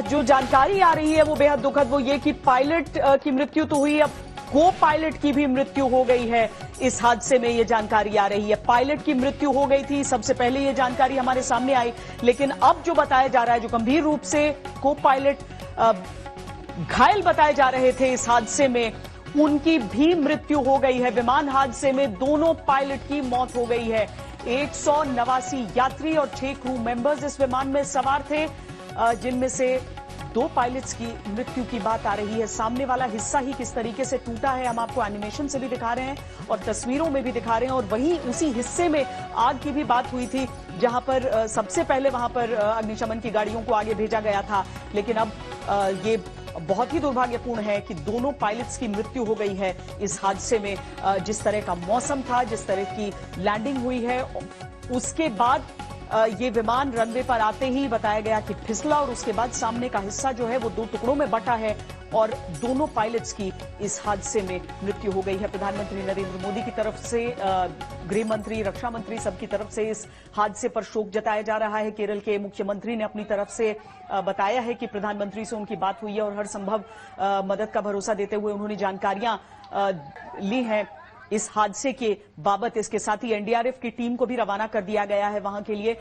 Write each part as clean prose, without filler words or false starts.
जो जानकारी आ रही है वो बेहद दुखद, वो ये कि पायलट की मृत्यु तो हुई, अब को पायलट की भी मृत्यु हो गई है। इस हादसे में ये जानकारी आ रही है, पायलट की मृत्यु हो गई थी, सबसे पहले ये जानकारी हमारे सामने आई, लेकिन अब जो बताया जा रहा है, जो गंभीर रूप से को पायलट घायल बताए जा रहे थे इस हादसे में, उनकी भी मृत्यु हो गई है। विमान हादसे में दोनों पायलट की मौत हो गई है। 189 यात्री और 6 क्रू मेंबर्स इस विमान में सवार थे, जिनमें से 2 पायलट्स की मृत्यु की बात आ रही है। सामने वाला हिस्सा ही किस तरीके से टूटा है हम आपको एनिमेशन से भी दिखा रहे हैं और तस्वीरों में भी दिखा रहे हैं। और वहीं उसी हिस्से में आग की भी बात हुई थी, जहां पर सबसे पहले वहां पर अग्निशमन की गाड़ियों को आगे भेजा गया था, लेकिन अब ये बहुत ही दुर्भाग्यपूर्ण है कि दोनों पायलट्स की मृत्यु हो गई है इस हादसे में। जिस तरह का मौसम था, जिस तरह की लैंडिंग हुई है, उसके बाद ये विमान रनवे पर आते ही बताया गया कि फिसला और उसके बाद सामने का हिस्सा जो है वो 2 टुकड़ों में बटा है और दोनों पायलट्स की इस हादसे में मृत्यु हो गई है। प्रधानमंत्री नरेंद्र मोदी की तरफ से, गृह मंत्री, रक्षा मंत्री, सबकी तरफ से इस हादसे पर शोक जताया जा रहा है। केरल के मुख्यमंत्री ने अपनी तरफ से बताया है कि प्रधानमंत्री से उनकी बात हुई है और हर संभव मदद का भरोसा देते हुए उन्होंने जानकारियां ली हैं इस हादसे के बाबत। इसके साथ ही एनडीआरएफ की टीम को भी रवाना कर दिया गया है वहां के लिए।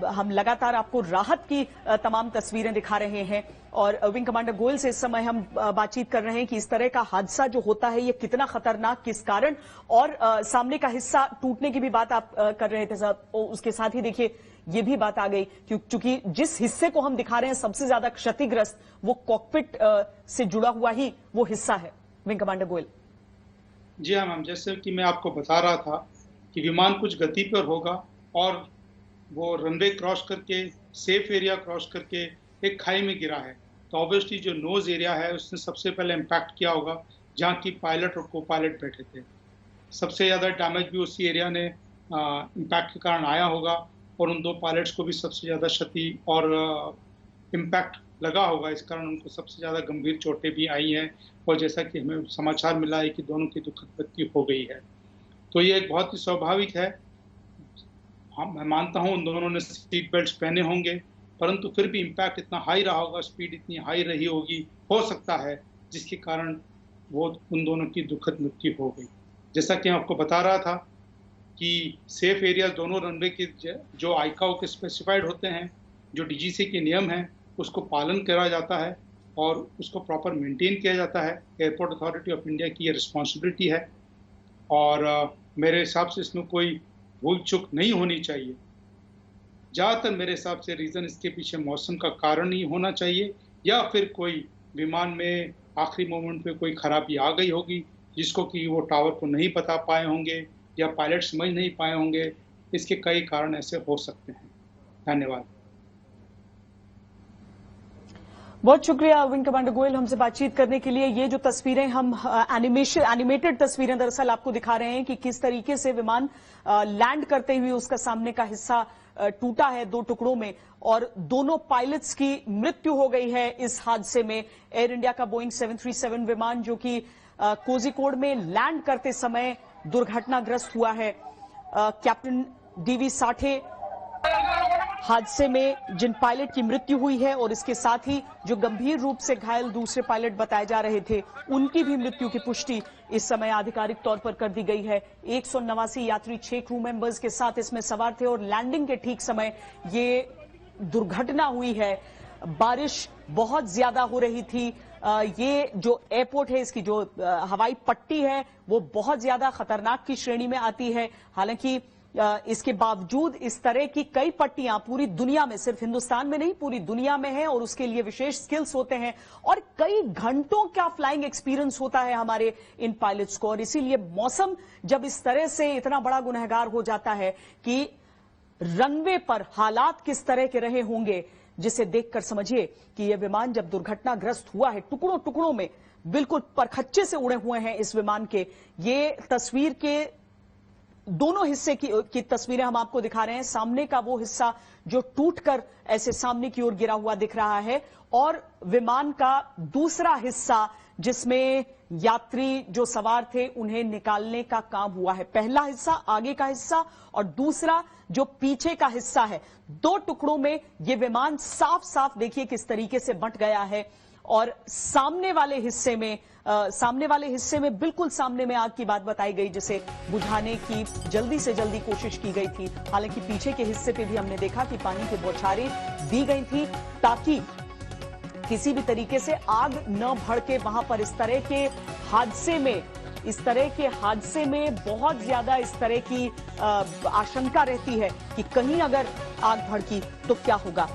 हम लगातार आपको राहत की तमाम तस्वीरें दिखा रहे हैं और विंग कमांडर गोयल से इस समय हम बातचीत कर रहे हैं कि इस तरह का हादसा जो होता है ये कितना खतरनाक, किस कारण, और सामने का हिस्सा टूटने की भी बात आप कर रहे थे साहब। उसके साथ ही देखिए ये भी बात आ गई क्योंकि जिस हिस्से को हम दिखा रहे हैं सबसे ज्यादा क्षतिग्रस्त, वो कॉकपिट से जुड़ा हुआ ही वो हिस्सा है। Wing commander Goyal. जी हाँ मैम, जैसे कि मैं आपको बता रहा था कि विमान कुछ गति पर होगा और वो रनवे क्रॉस करके, सेफ एरिया क्रॉस करके एक खाई में गिरा है, तो ऑब्वियसली जो नोज एरिया है उसने सबसे पहले इम्पैक्ट किया होगा जहाँ की पायलट और को पायलट बैठे थे। सबसे ज़्यादा डैमेज भी उसी एरिया ने इम्पैक्ट के कारण आया होगा और उन 2 पायलट्स को भी सबसे ज़्यादा क्षति और इम्पैक्ट लगा होगा, इस कारण उनको सबसे ज़्यादा गंभीर चोटें भी आई हैं और जैसा कि हमें समाचार मिला है कि दोनों की दुखद मृत्यु हो गई है। तो ये एक बहुत ही स्वाभाविक है। मैं मानता हूँ उन दोनों ने सीट बेल्ट पहने होंगे, परंतु फिर भी इम्पैक्ट इतना हाई रहा होगा, स्पीड इतनी हाई रही होगी, हो सकता है जिसके कारण वो उन दोनों की दुखद मृत्यु हो गई। जैसा कि मैं आपको बता रहा था कि सेफ एरिया दोनों रनवे के जो आईकाओ के स्पेसिफाइड होते हैं, जो डीजीसी के नियम हैं, उसको पालन करा जाता है और उसको प्रॉपर मेंटेन किया जाता है। एयरपोर्ट अथॉरिटी ऑफ इंडिया की ये रिस्पॉन्सिबिलिटी है और मेरे हिसाब से इसमें कोई भूल चूक नहीं होनी चाहिए। ज़्यादातर मेरे हिसाब से रीज़न इसके पीछे मौसम का कारण ही होना चाहिए या फिर कोई विमान में आखिरी मोमेंट पे कोई खराबी आ गई होगी जिसको कि वो टावर को नहीं बता पाए होंगे या पायलट समझ नहीं पाए होंगे। इसके कई कारण ऐसे हो सकते हैं। धन्यवाद। बहुत शुक्रिया विंग कमांडर गोयल हमसे बातचीत करने के लिए। ये जो तस्वीरें हम एनिमेटेड तस्वीरें दरअसल आपको दिखा रहे हैं कि किस तरीके से विमान लैंड करते हुए उसका सामने का हिस्सा टूटा है 2 टुकड़ों में और दोनों पायलट्स की मृत्यु हो गई है इस हादसे में। एयर इंडिया का बोइंग 737 विमान जो कि कोझिकोड में लैंड करते समय दुर्घटनाग्रस्त हुआ है। कैप्टन डीवी साठे हादसे में जिन पायलट की मृत्यु हुई है और इसके साथ ही जो गंभीर रूप से घायल दूसरे पायलट बताए जा रहे थे, उनकी भी मृत्यु की पुष्टि इस समय आधिकारिक तौर पर कर दी गई है। 189 यात्री 6 क्रू मेंबर्स के साथ इसमें सवार थे और लैंडिंग के ठीक समय ये दुर्घटना हुई है। बारिश बहुत ज्यादा हो रही थी। ये जो एयरपोर्ट है, इसकी जो हवाई पट्टी है वो बहुत ज्यादा खतरनाक की श्रेणी में आती है। हालांकि इसके बावजूद इस तरह की कई पट्टियां पूरी दुनिया में, सिर्फ हिंदुस्तान में नहीं पूरी दुनिया में है और उसके लिए विशेष स्किल्स होते हैं और कई घंटों का फ्लाइंग एक्सपीरियंस होता है हमारे इन पायलट्स को। और इसीलिए मौसम जब इस तरह से इतना बड़ा गुनहगार हो जाता है कि रनवे पर हालात किस तरह के रहे होंगे, जिसे देखकर समझिए कि यह विमान जब दुर्घटनाग्रस्त हुआ है, टुकड़ों टुकड़ों में बिल्कुल परखच्चे से उड़े हुए हैं इस विमान के। ये तस्वीर के दोनों हिस्से की तस्वीरें हम आपको दिखा रहे हैं। सामने का वो हिस्सा जो टूटकर ऐसे सामने की ओर गिरा हुआ दिख रहा है और विमान का दूसरा हिस्सा जिसमें यात्री जो सवार थे उन्हें निकालने का काम हुआ है। पहला हिस्सा आगे का हिस्सा और दूसरा जो पीछे का हिस्सा है, दो टुकड़ों में यह विमान साफ साफ देखिए किस तरीके से बंट गया है। और सामने वाले हिस्से में बिल्कुल सामने में आग की बात बताई गई, जिसे बुझाने की जल्दी से जल्दी कोशिश की गई थी। हालांकि पीछे के हिस्से पे भी हमने देखा कि पानी की बौछारें दी गई थी ताकि किसी भी तरीके से आग न भड़के वहां पर। इस तरह के हादसे में बहुत ज्यादा इस तरह की आशंका रहती है कि कहीं अगर आग भड़की तो क्या होगा।